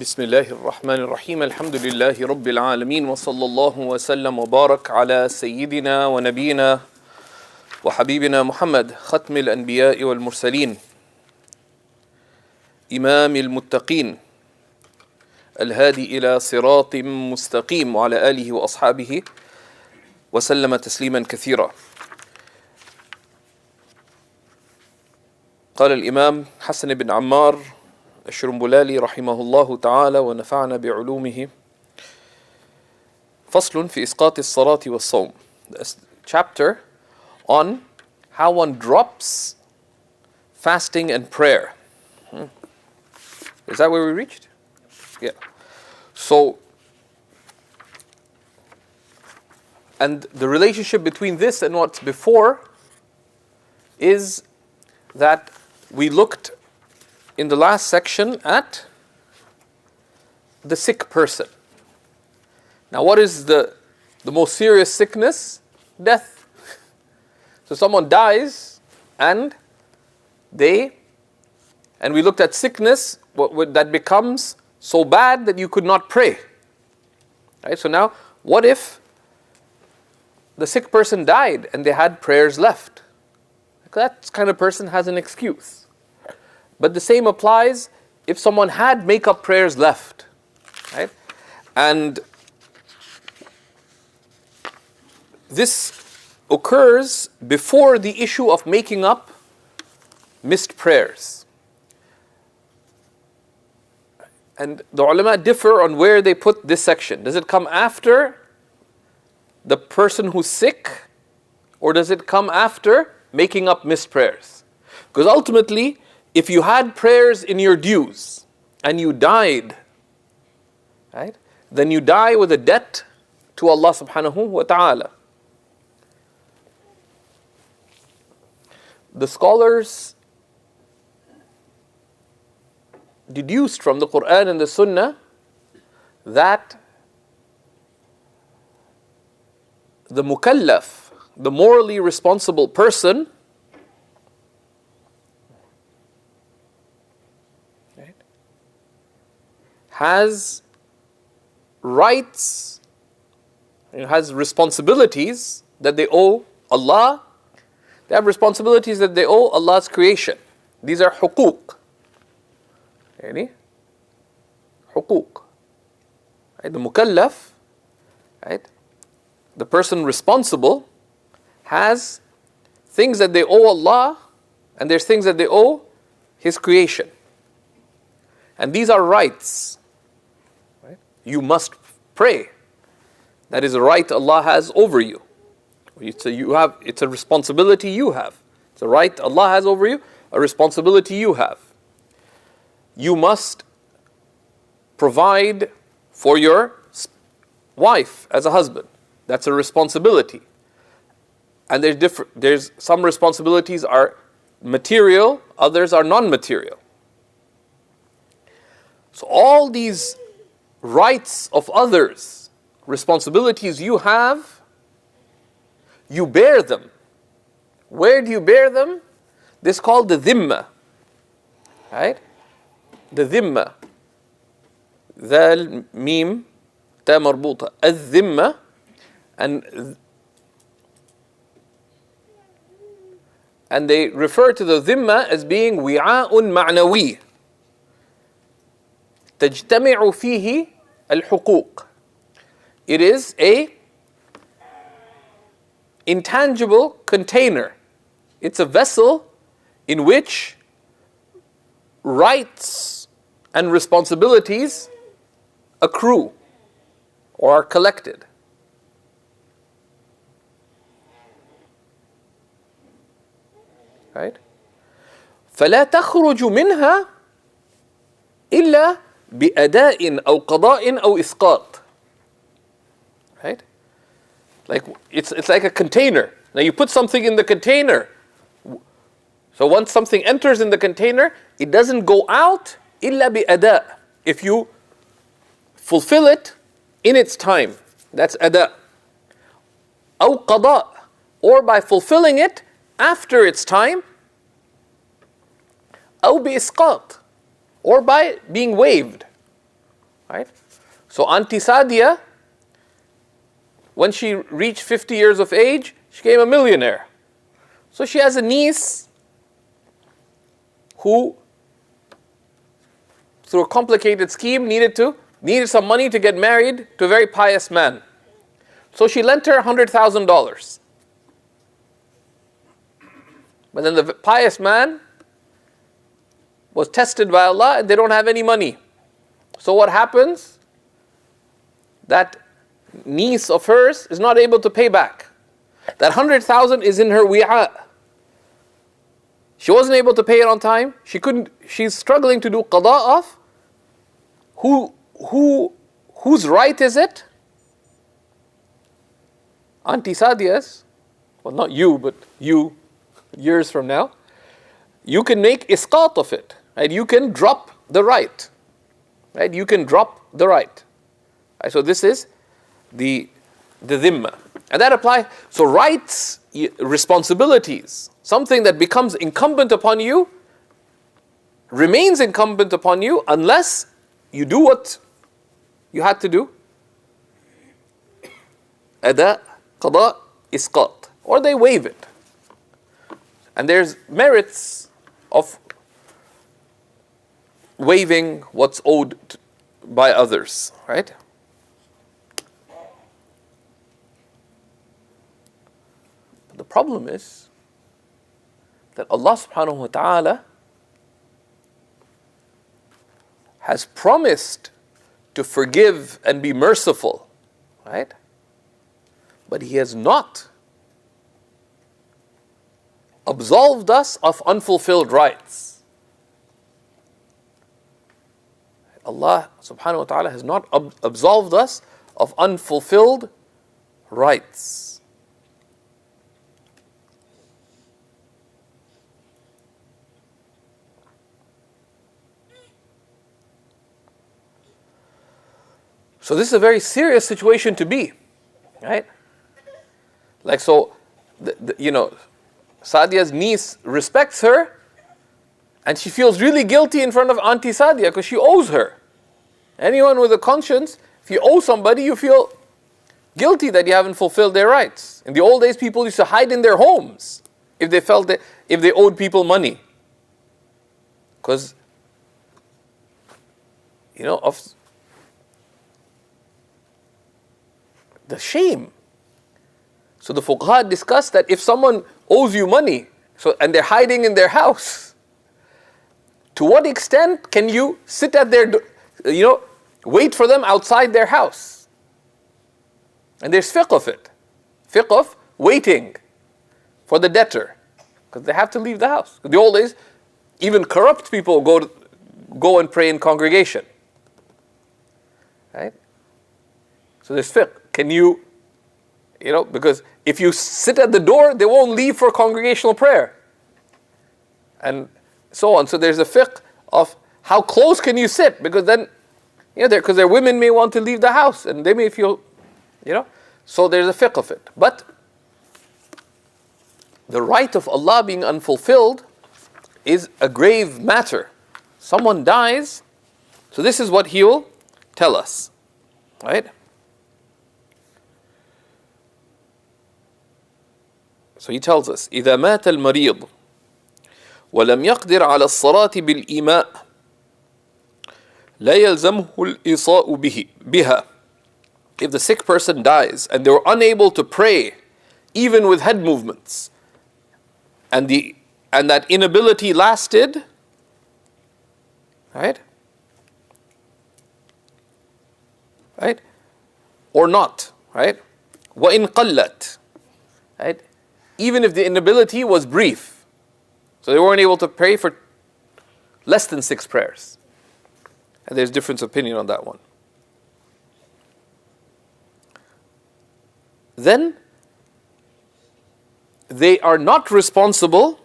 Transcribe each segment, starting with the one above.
بسم الله الرحمن الرحيم الحمد لله رب العالمين وصلى الله وسلم وبارك على سيدنا ونبينا وحبيبنا محمد ختم الأنبياء والمرسلين إمام المتقين الهادي إلى صراط مستقيم وعلى آله وأصحابه وسلم تسليما كثيرا. قال الإمام حسن بن عمار الشرنبلالي رحمه الله تعالى ونفعنا بعلومه. فصل في إسقاط الصلاة والصوم. The chapter on how one drops fasting and prayer. Is that where we reached? Yeah. So, and the relationship between this and what's before is that we looked in the last section at the sick person. Now, what is the most serious sickness? Death. So someone dies and we looked at sickness that becomes so bad that you could not pray. Right? So now, what if the sick person died and they had prayers left? That kind of person has an excuse. But the same applies if someone had make-up prayers left, right? And this occurs before the issue of making up missed prayers. And the ulama differ on where they put this section. Does it come after the person who's sick, or does it come after making up missed prayers? Because ultimately, if you had prayers in your dues and you died, right, then you die with a debt to Allah subhanahu wa ta'ala. The scholars deduced from the Quran and the Sunnah that the mukallaf, the morally responsible person, has rights, has responsibilities that they owe Allah. They have responsibilities that they owe Allah's creation. These are huquq. Huquq. Right? The mukallaf, right? The person responsible has things that they owe Allah, and there's things that they owe His creation. And these are rights. Right? You must pray. That is a right Allah has over you. It's a responsibility you have. It's a right Allah has over you, a responsibility you have. You must provide for your wife as a husband. That's a responsibility. And there's some responsibilities are material, others are non-material. So all these rights of others, responsibilities you have, you bear them. Where do you bear them? This is called the dhimma. Right? The dhimma. Dhal mim ta marbuta. Al-dhimma. And they refer to the dhimma as being wi'a'un ma'nawi. تجتمع فيه الحقوق. It is a intangible container. It's a vessel in which rights and responsibilities accrue or are collected. Right? فلا تخرج منها إلا بأداء أو قضاء أو إسقاط. Right? Like it's like a container. Now you put something in the container. So once something enters in the container, it doesn't go out إلا بأداء. If you fulfill it in its time, that's أداء. أو قضاء, or by fulfilling it after its time. أو بإسقاط, or by being waived. Right? So Auntie Sadia, when she reached 50 years of age, she became a millionaire. So she has a niece who, through a complicated scheme, needed some money to get married to a very pious man. So she lent her $100,000. But then the pious man was tested by Allah and they don't have any money. So what happens? That niece of hers is not able to pay back. That 100,000 is in her wi'a. She wasn't able to pay it on time. She's struggling to do qada of. Whose right is it? Auntie Sadia's. Well, not you, but you, years from now. You can make isqat of it. Right? You can drop the right. Right? You can drop the right. Right? So this is the dhimma. And that applies. So rights, responsibilities, something that becomes incumbent upon you, remains incumbent upon you unless you do what you had to do. Ada, qada, isqat. Or they waive it. And there's merits of waiving what's owed by others, right? But the problem is that Allah subhanahu wa ta'ala has promised to forgive and be merciful, right? But He has not absolved us of unfulfilled rights. Allah subhanahu wa ta'ala has not absolved us of unfulfilled rights. So this is a very serious situation to be, right? Like so, Sadia's niece respects her, and she feels really guilty in front of Auntie Sadia because she owes her. Anyone with a conscience, if you owe somebody, you feel guilty that you haven't fulfilled their rights. In the old days, people used to hide in their homes if they felt that if they owed people money, because of the shame. So the fuqaha discussed that if someone owes you money, and they're hiding in their house, to what extent can you sit at their, wait for them outside their house? And there's fiqh of it. Fiqh of waiting for the debtor, because they have to leave the house. In the old days, even corrupt people go and pray in congregation. Right? So there's fiqh. Can you, because if you sit at the door, they won't leave for congregational prayer. And so on. So there's a fiqh of how close can you sit, because then, because their women may want to leave the house and they may feel, so there's a fiqh of it. But the right of Allah being unfulfilled is a grave matter. Someone dies, so this is what He will tell us, right? So He tells us, إذا مات المريض ولم يقدر على الصلاة بالإيماء لا يلزمه الإيصاء بها. If the sick person dies and they were unable to pray even with head movements, and that inability lasted, right? Or not, right? وإن قلت, right? Even if the inability was brief. So they weren't able to pray for less than 6 prayers. And there's different opinion on that one. Then they are not responsible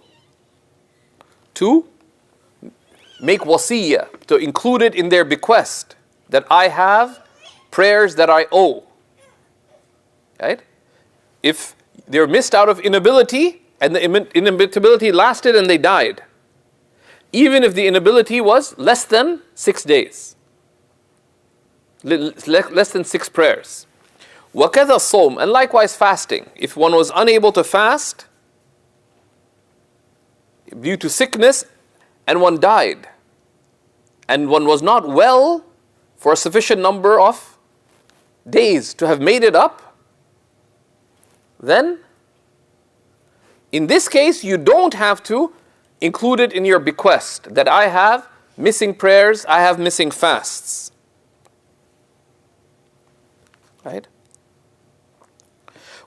to make wasiyah, to include it in their bequest, that I have prayers that I owe. Right? If they're missed out of inability, and the inability lasted and they died, even if the inability was less than 6 days. less than 6 prayers. وَكَذَا الصَّوْمِ, and likewise fasting. If one was unable to fast due to sickness and one died, and one was not well for a sufficient number of days to have made it up, then in this case you don't have to include it in your bequest that I have missing prayers, I have missing fasts. Right?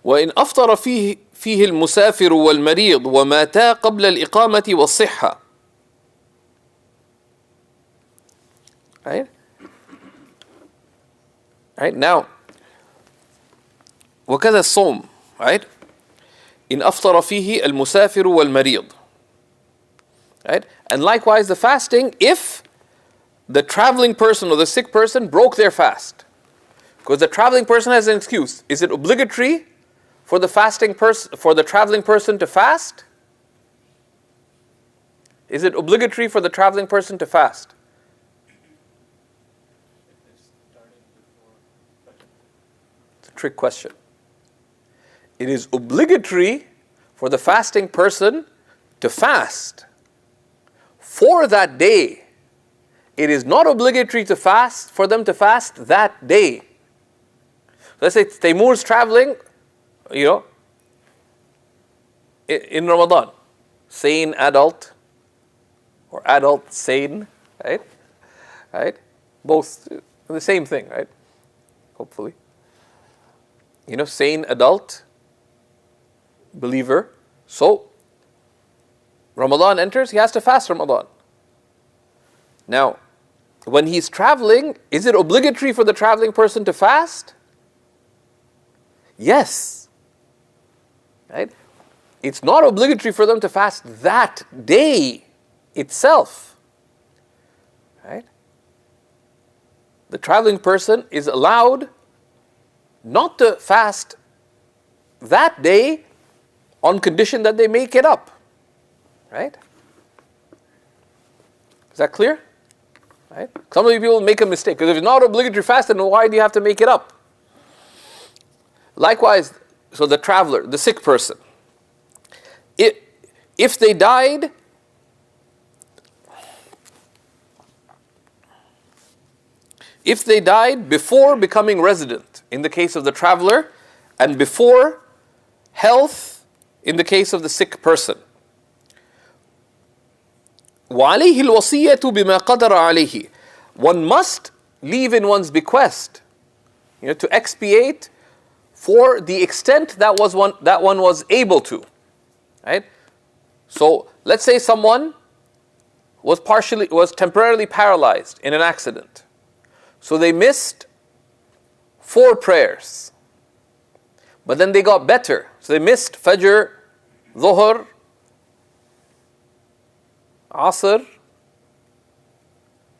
وإن أفطر فيه المسافر والمريض وماتا قبل الإقامة والصحة. Right? Right? Now, وكذا الصوم. Right? إن أفطر فيه المسافر والمريض. Right? And likewise the fasting if the traveling person or the sick person broke their fast. Because the traveling person has an excuse. Is it obligatory for the traveling person to fast? Is it obligatory for the traveling person to fast? It's a trick question. It is obligatory for the fasting person to fast for that day. It is not obligatory to fast for them to fast that day. Let's say Taimur's traveling, in Ramadan, sane adult or adult sane, right? Right? Both the same thing, right? Hopefully. Sane adult, believer. So, Ramadan enters, he has to fast Ramadan. Now, when he's traveling, is it obligatory for the traveling person to fast? Yes. Right? It's not obligatory for them to fast that day itself. Right? The traveling person is allowed not to fast that day on condition that they make it up. Right? Is that clear? Right? Some of you people make a mistake. Because if it's not obligatory fast, then why do you have to make it up? Likewise, so the traveler, the sick person, if they died, before becoming resident, in the case of the traveler, and before health, in the case of the sick person, وَعَلَيْهِ الْوَصِيَّةُ بِمَا قَدَرَ عَلَيْهِ, one must leave in one's bequest, to expiate for the extent that one was able to, right? So let's say someone was temporarily paralyzed in an accident, so they missed 4 prayers, but then they got better, so they missed Fajr, Dhuhr, Asr,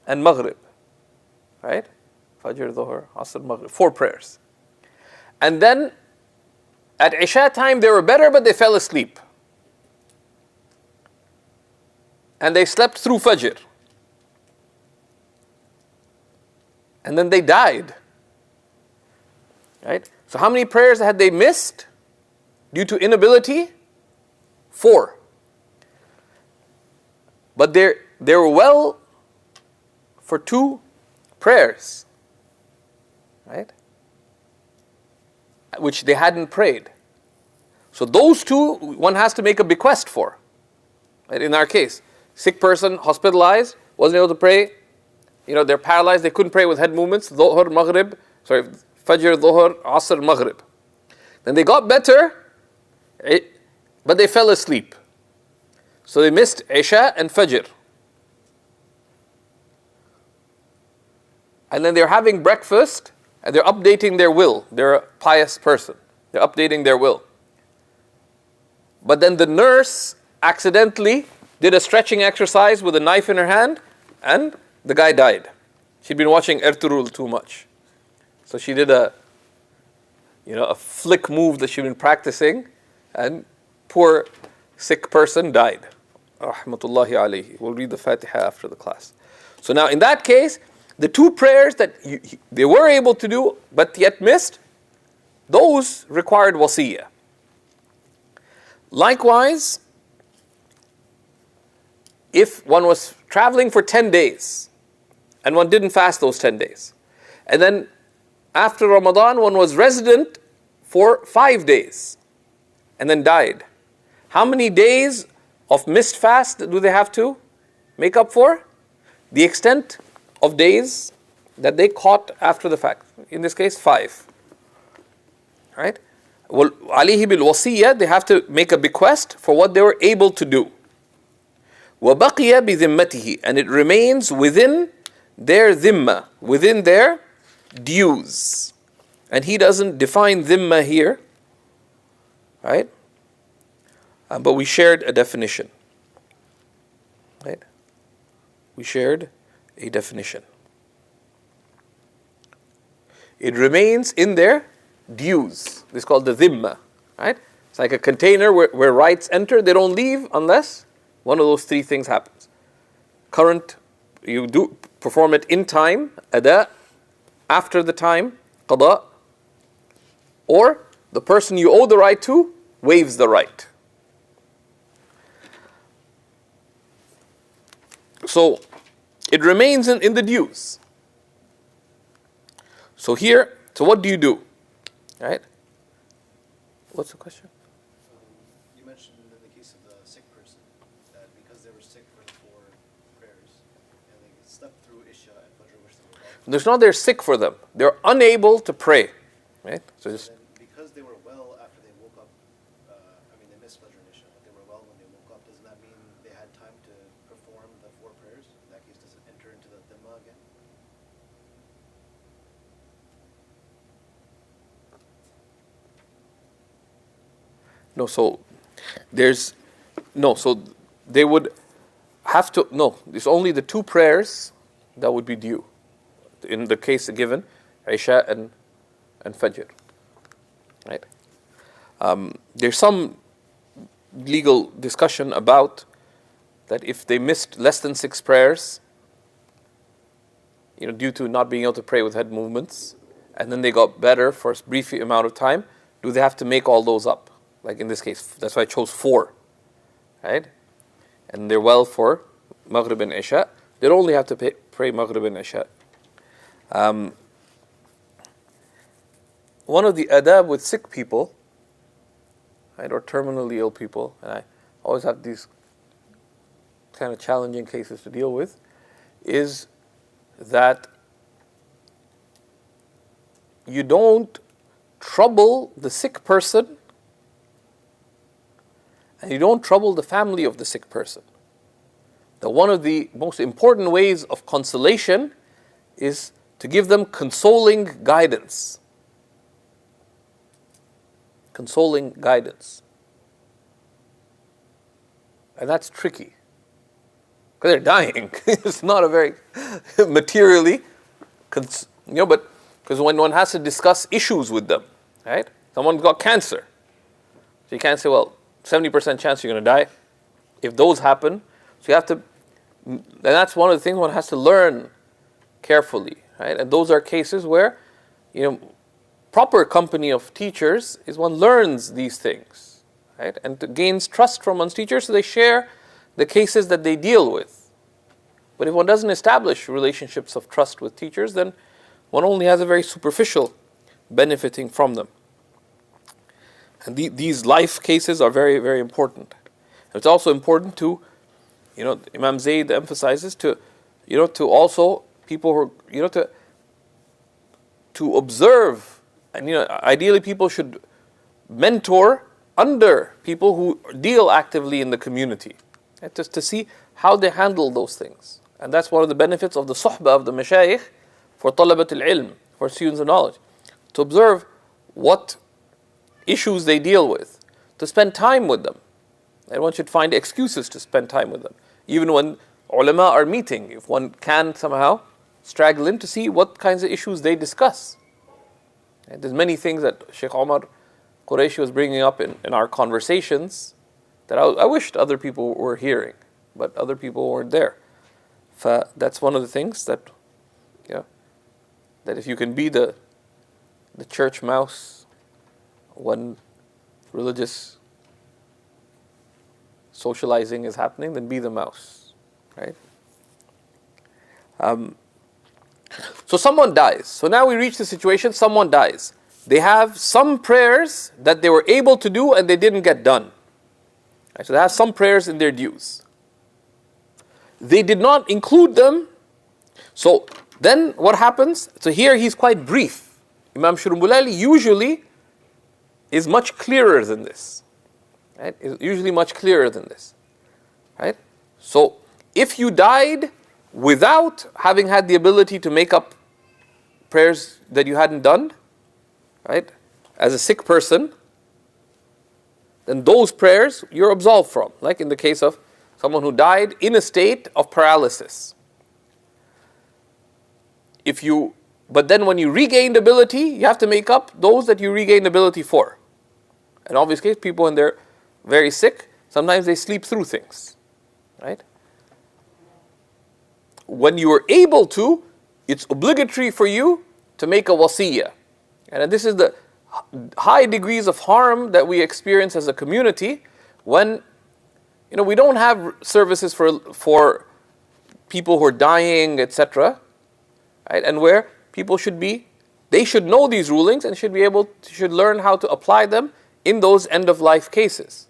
and Maghrib, right? Fajr, Dhuhr, Asr, Maghrib, 4 prayers. And then at Isha time they were better, but they fell asleep. And they slept through Fajr. And then they died. Right? So how many prayers had they missed due to inability? 4. But they were well for 2 prayers. Right? Which they hadn't prayed. So those 2, one has to make a bequest for. Right? In our case, sick person, hospitalized, wasn't able to pray. They're paralyzed, they couldn't pray with head movements. Fajr, Dhuhr, Asr, Maghrib. Then they got better, but they fell asleep. So they missed Isha and Fajr. And then they're having breakfast, and they're updating their will. They're a pious person. They're updating their will. But then the nurse accidentally did a stretching exercise with a knife in her hand, and the guy died. She'd been watching Ertugrul too much. So she did a flick move that she'd been practicing, and poor sick person died. Rahmatullahi alayhi. We'll read the Fatiha after the class. So now in that case, The two prayers that they were able to do but yet missed, those required wasiyah. Likewise, if one was traveling for 10 days and one didn't fast those 10 days, and then after Ramadan one was resident for 5 days and then died, how many days of missed fast do they have to make up for? The extent of days that they caught after the fact. In this case, 5. Right? Well, alayhi bil wasiyya, they have to make a bequest for what they were able to do. وَبَقِيَ بِذِمَّتِهِ, and it remains within their dhimma, within their dues. And he doesn't define dhimma here, right? But we shared a definition. Right? We shared a definition. It remains in their dues. This is called the dhimma. Right? It's like a container where rights enter. They don't leave unless one of those 3 things happens. Current, you do perform it in time, ada, after the time, qada, or the person you owe the right to waives the right. So it remains in the dues. So here, so what do you do? Right? What's the question? You mentioned in the case of the sick person that because they were sick for the 4 prayers and they slept through Isha and Fajr, which they were well. It's not they're sick for them. They're unable to pray. Right? So just because they were well after they woke up, they missed Fajr and Isha, but they were well when they woke up, doesn't that mean they had time to perform the 4 prayers? In that case, does it enter into the dhimma again? no, so there's no, so they would have to, no, it's only the 2 prayers that would be due. In the case given, Isha and Fajr. Right? There's some legal discussion about that if they missed less than 6 prayers, due to not being able to pray with head movements, and then they got better for a brief amount of time, do they have to make all those up? Like in this case, that's why I chose 4. Right? And they're well for Maghrib and Isha. They'd only have to pray Maghrib and Isha. One of the adab with sick people, right, or terminally ill people, and I always have these kind of challenging cases to deal with, is that you don't trouble the sick person and you don't trouble the family of the sick person. That one of the most important ways of consolation is to give them consoling guidance. Consoling guidance. And that's tricky. Because they're dying. It's not a very materially, but because when one has to discuss issues with them, right? Someone's got cancer. So you can't say, well, 70% chance you're going to die. If those happen, so you have to, and that's one of the things one has to learn carefully, right? And those are cases where, proper company of teachers is one learns these things, right? And gains trust from one's teachers, so they share the cases that they deal with. But if one doesn't establish relationships of trust with teachers, then one only has a very superficial benefiting from them. And these life cases are very, very important. And it's also important to, Imam Zayd emphasizes to also people who, to observe, and ideally people should mentor under people who deal actively in the community, right? Just to see how they handle those things. And that's one of the benefits of the suhbah of the mashayikh for talabat al-ilm, for students of knowledge, to observe what issues they deal with, to spend time with them. And one should find excuses to spend time with them. Even when ulama are meeting, if one can somehow straggle in to see what kinds of issues they discuss. And there's many things that Sheikh Omar Qureshi was bringing up in our conversations that I wished other people were hearing, but other people weren't there. That's one of the things that that if you can be the church mouse when religious socializing is happening, then be the mouse, right? So someone dies. So now we reach the situation, someone dies. They have some prayers that they were able to do and they didn't get done. Right? So they have some prayers in their dues. They did not include them. So then what happens? So here he's quite brief. Imam Shurumbulali usually is much clearer than this. Right? Is usually much clearer than this. Right? So if you died without having had the ability to make up prayers that you hadn't done, right, as a sick person, then those prayers you're absolved from. Like in the case of someone who died in a state of paralysis. But then when you regained ability, you have to make up those that you regained ability for. In obvious case, people when they're very sick, sometimes they sleep through things, right? When you are able to, it's obligatory for you to make a wasiyah. And this is the high degrees of harm that we experience as a community when, we don't have services for people who are dying, etc. Right? And where people they should know these rulings and should learn how to apply them in those end-of-life cases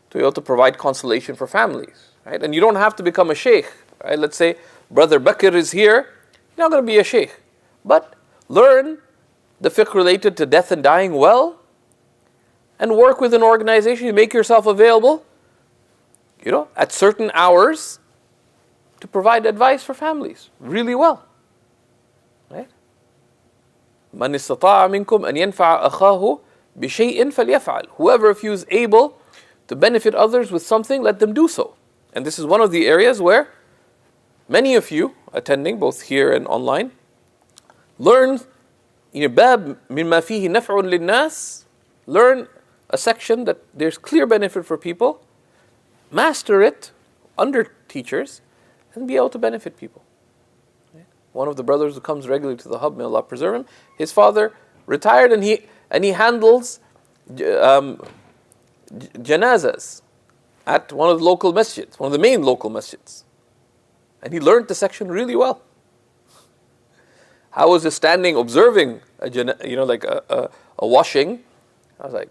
to be able to provide consolation for families. Right? And you don't have to become a sheikh. Right? Let's say Brother Bakr is here, you're not going to be a sheikh. But learn the fiqh related to death and dying well, and work with an organization. You make yourself available, at certain hours to provide advice for families really well. Right? مَنِ اسْتَطَاعَ مِنْكُمْ أَنْ يَنْفَعَ أَخَاهُ بِشَيْءٍ فَلْيَفْعَلْ. Whoever, if he is able to benefit others with something, let them do so. And this is one of the areas where many of you attending, both here and online, learn باب مما فيه نفع للناس. Learn a section that there's clear benefit for people, master it under teachers, and be able to benefit people. Right? One of the brothers who comes regularly to the hub, may Allah preserve him, his father retired and he handles janazas at one of the local masjids, one of the main local masjids. And he learned the section really well. I was just standing observing a washing. I was like,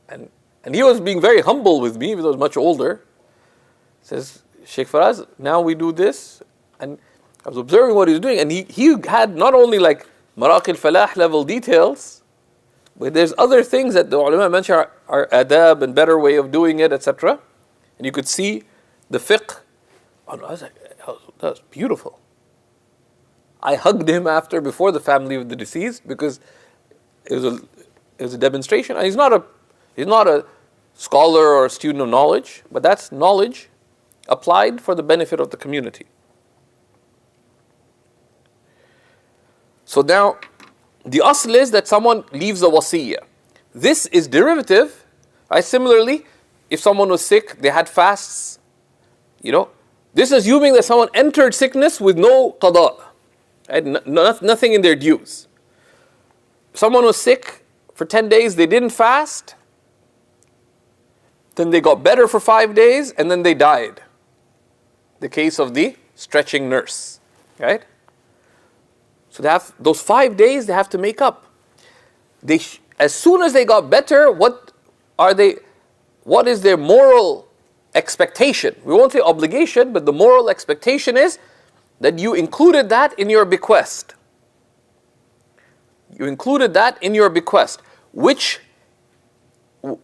and he was being very humble with me, even though he was much older. He says, Sheikh Faraz, now we do this. And I was observing what he was doing, and he had not only like Maraq al-Falah level details, but there's other things that the ulama mention are adab and better way of doing it, etc. And you could see the fiqh. I was like, that was beautiful. I hugged him before the family of the deceased because it was a demonstration. And he's not a scholar or a student of knowledge, but that's knowledge applied for the benefit of the community. So now, the asl is that someone leaves a wasiyah. This is derivative. Similarly, if someone was sick, they had fasts. This is assuming that someone entered sickness with no qada. Right? Nothing in their dues. Someone was sick for 10 days, they didn't fast, then they got better for 5 days, and then they died. The case of the stretching nurse. Right? So they have those 5 days they have to make up. As soon as they got better, what is their moral expectation? We won't say obligation, but the moral expectation is that you included that in your bequest. You included that in your bequest,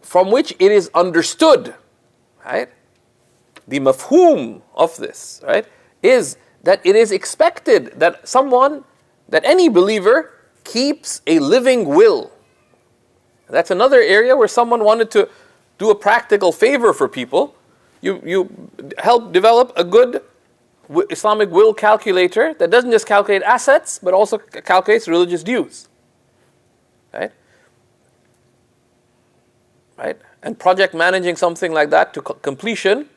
from which it is understood, right? The mafhum of this, right, is that it is expected that any believer keeps a living will. That's another area where someone wanted to do a practical favor for people. You help develop a good Islamic will calculator that doesn't just calculate assets, but also calculates religious dues. Right? Right? And project managing something like that to completion,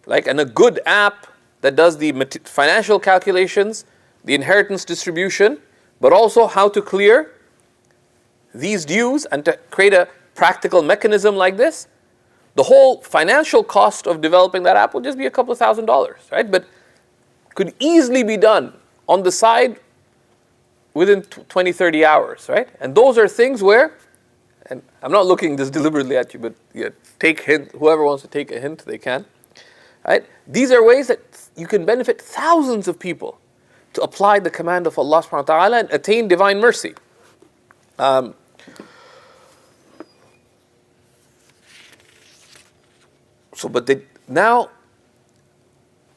and a good app that does the financial calculations, the inheritance distribution, but also how to clear these dues and to create a practical mechanism like this, the whole financial cost of developing that app will just be a couple of $1,000s, right? But could easily be done on the side within 20, 30 hours, right? And those are things where, and I'm not looking this deliberately at you, but take hint, whoever wants to take a hint, they can, right? These are ways that you can benefit thousands of people to apply the command of Allah subhanahu wa ta'ala and attain divine mercy. Now,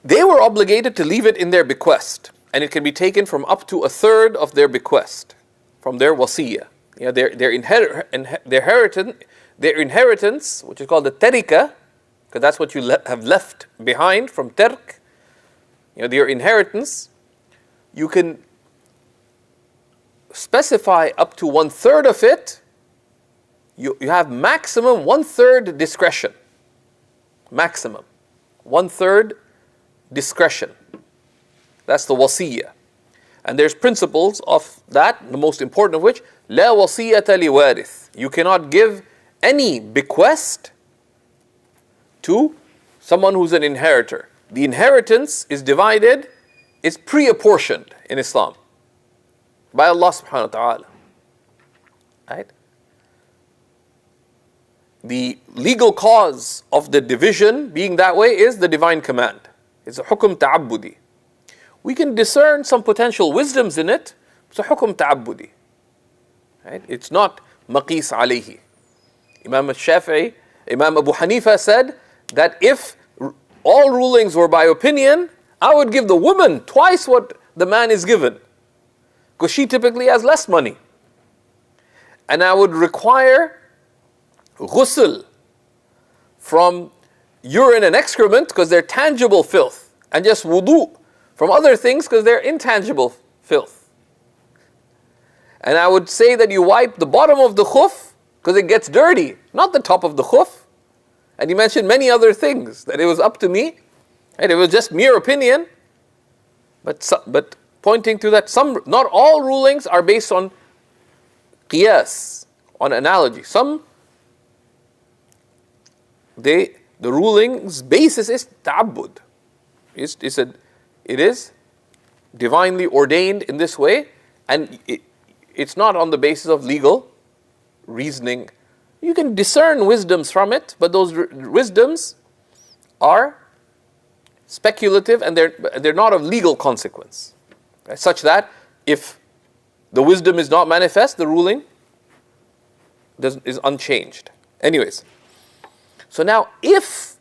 they were obligated to leave it in their bequest, and it can be taken from up to a third of their bequest, from their wasiyah. You know, their inheritance, which is called the tarika, because that's what you have left behind from tark. You know, their inheritance, you can specify up to 1/3 of it. You have maximum 1/3 discretion. Maximum 1/3 discretion. That's the wasiyah. And there's principles of that, the most important of which, لا وصية لوارث. You cannot give any bequest to someone who's an inheritor. The inheritance is divided, is pre-apportioned in Islam by Allah subhanahu wa ta'ala. Right? The legal cause of the division being that way is the divine command. It's a hukum ta'abbudi. We can discern some potential wisdoms in it. It's a hukum ta'abbudi. Right? It's not maqis alayhi. Imam al-Shafi'i, Imam Abu Hanifa said that if all rulings were by opinion, I would give the woman twice what the man is given, because she typically has less money. And I would require ghusl from urine and excrement because they're tangible filth, and just wudu from other things because they're intangible filth. And I would say that you wipe the bottom of the khuf because it gets dirty, not the top of the khuf. And he mentioned many other things, that it was up to me, and it was just mere opinion, but pointing to that not all rulings are based on qiyas, on analogy. The ruling's basis is ta'abbud. It is divinely ordained in this way, and it's not on the basis of legal reasoning. You can discern wisdoms from it, but those wisdoms are speculative and they're not of legal consequence. Right? Such that if the wisdom is not manifest, the ruling is unchanged. Anyways, so now if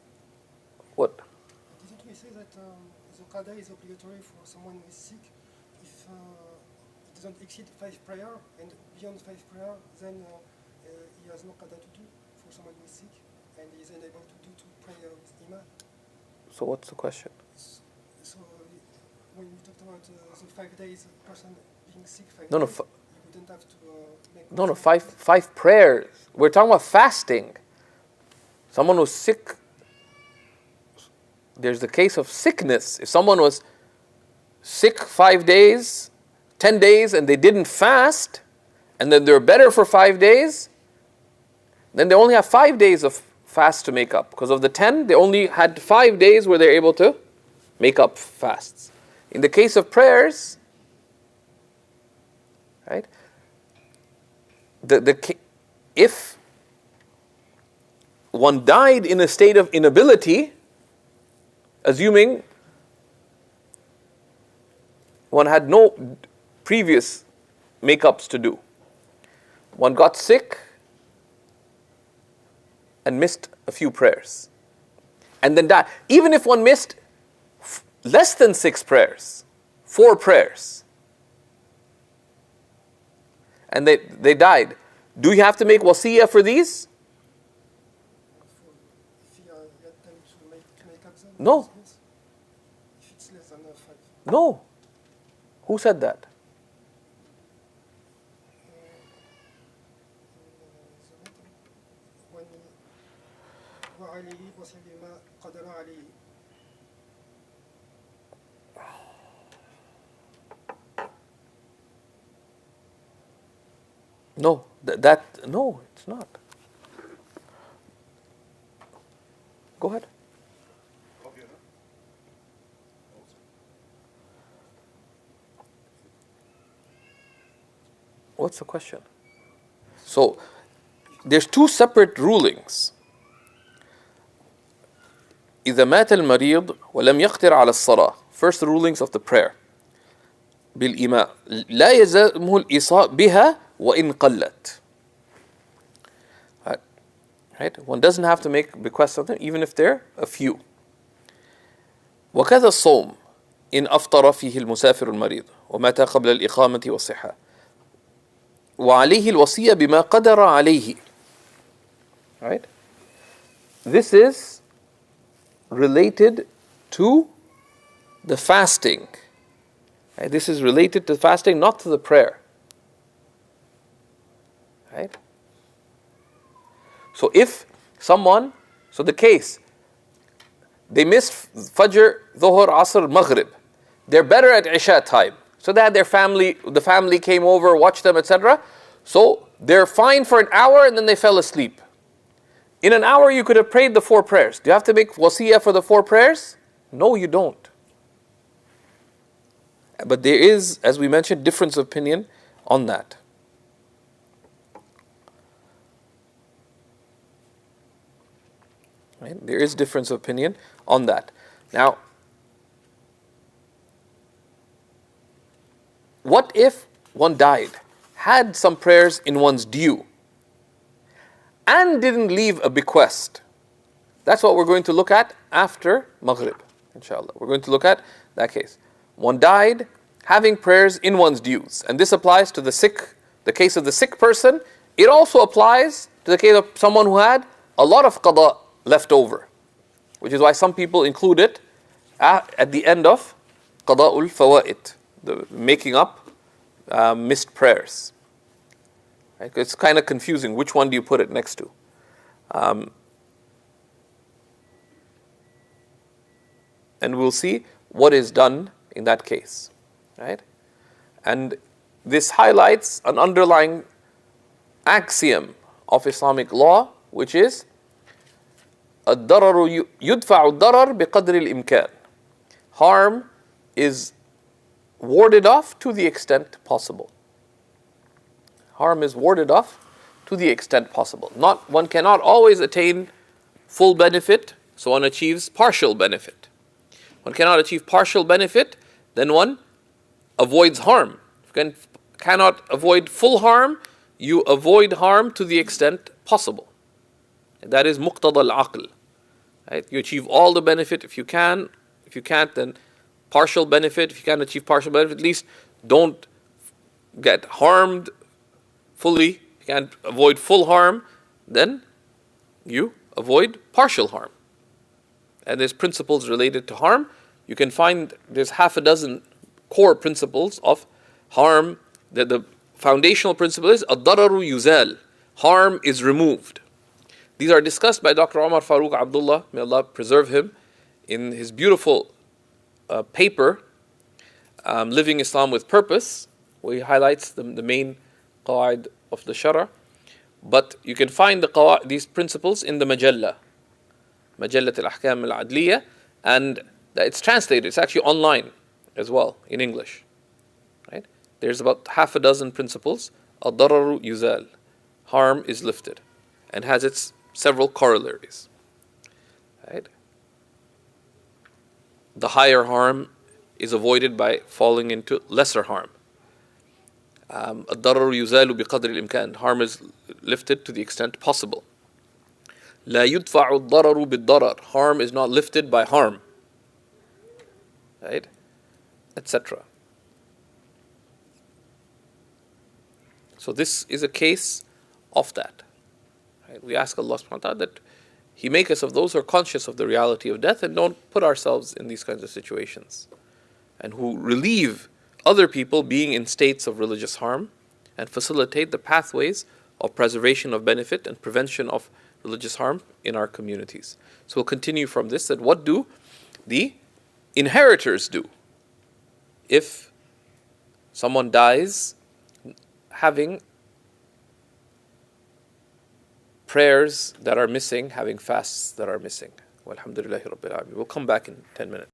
what? Didn't we say that the qada is obligatory for someone who is sick if it doesn't exceed 5 prayer, and beyond 5 prayer, then he has no qada to do for someone who is sick, and he is unable to do 2 prayer with imam? So what's the question? So when you talked about the 5 days, person being sick 5 No, days, you wouldn't have to make... No, 5 prayers. We're talking about fasting. Someone who's sick, there's the case of sickness. If someone was sick 5 days, 10 days, and they didn't fast, and then they're better for 5 days, then they only have 5 days of fast to make up. Because of the 10, they only had 5 days where they're able to make up fasts. In the case of prayers, right, if one died in a state of inability, assuming one had no previous makeups to do, one got sick and missed a few prayers, and then died. Even if one missed less than 6 prayers, 4 prayers, and they died, do you have to make wasiyah for these? No. If it's less than 5. No. Who said that? No, no, it's not. Go ahead. What's the question? So, there's two separate rulings. إذا مات المريض ولم يقدر على الصلاة. First rulings of the prayer. بالإيماء لا يلزمه الإيصاء بها وإن قلت. Right? One doesn't have to make bequests of them, even if they're a few. وكذا الصوم إن أفطر فيه المسافر المريض ومات قبل الإقامة والصحة. وعليه الوصية بما قدر عليه. Right? This is related to the fasting. Right? This is related to fasting, not to the prayer. Right? So if someone, so the case, they missed Fajr, Dhuhr, Asr, Maghrib. They're better at Isha time. So they had their family, the family came over, watched them, etc. So they're fine for an hour and then they fell asleep. In an hour you could have prayed the 4 prayers. Do you have to make wasiyah for the 4 prayers? No, you don't. But there is, as we mentioned, difference of opinion on that. Right? There is difference of opinion on that. Now, what if one died, had some prayers in one's due, and didn't leave a bequest? That's what we're going to look at after Maghrib, inshallah. We're going to look at that case. One died having prayers in one's dues. And this applies to the sick, the case of the sick person. It also applies to the case of someone who had a lot of qada left over, which is why some people include it at the end of qada'ul fawaid, the making up missed prayers. Right? It's kind of confusing. Which one do you put it next to? And we'll see what is done in that case. Right? And this highlights an underlying axiom of Islamic law, which is الضرر يدفع الضرر بقدر الإمكان. Harm is warded off to the extent possible. Harm is warded off to the extent possible. One cannot always attain full benefit, so one achieves partial benefit. One cannot achieve partial benefit, then one avoids harm. If you cannot avoid full harm, you avoid harm to the extent possible. And that is muqtada al-aql. Right? You achieve all the benefit if you can. If you can't, then partial benefit. If you can't achieve partial benefit, at least don't get harmed fully. If you can't avoid full harm, then you avoid partial harm. And there's principles related to harm. You can find there's half a dozen core principles of harm. The foundational principle is ad-dararu yuzal. Harm is removed. These are discussed by Dr. Omar Farooq Abdullah, may Allah preserve him, in his beautiful paper, Living Islam with Purpose, where he highlights the main qawaid of the Shara. But you can find these principles in the Majallah, Majallat al-Ahkam al-Adliya, and it's translated. It's actually online as well, in English. Right? There's about half a dozen principles. Ad-dararu yuzal. Harm is lifted, and has its several corollaries. Right? The higher harm is avoided by falling into lesser harm. Ad-dararu yuzalu biqadri al-imkan. Harm is lifted to the extent possible. La yudfa'u ad-dararu bid-darar. Harm is not lifted by harm. Right? Etc. So this is a case of that. Right? We ask Allah subhanahu wa ta'ala that He make us of those who are conscious of the reality of death and don't put ourselves in these kinds of situations, and who relieve other people being in states of religious harm and facilitate the pathways of preservation of benefit and prevention of religious harm in our communities. So we'll continue from this, that what do the inheritors do if someone dies having prayers that are missing, having fasts that are missing. Walhamdulillahi Rabbil Alameen. We'll come back in 10 minutes.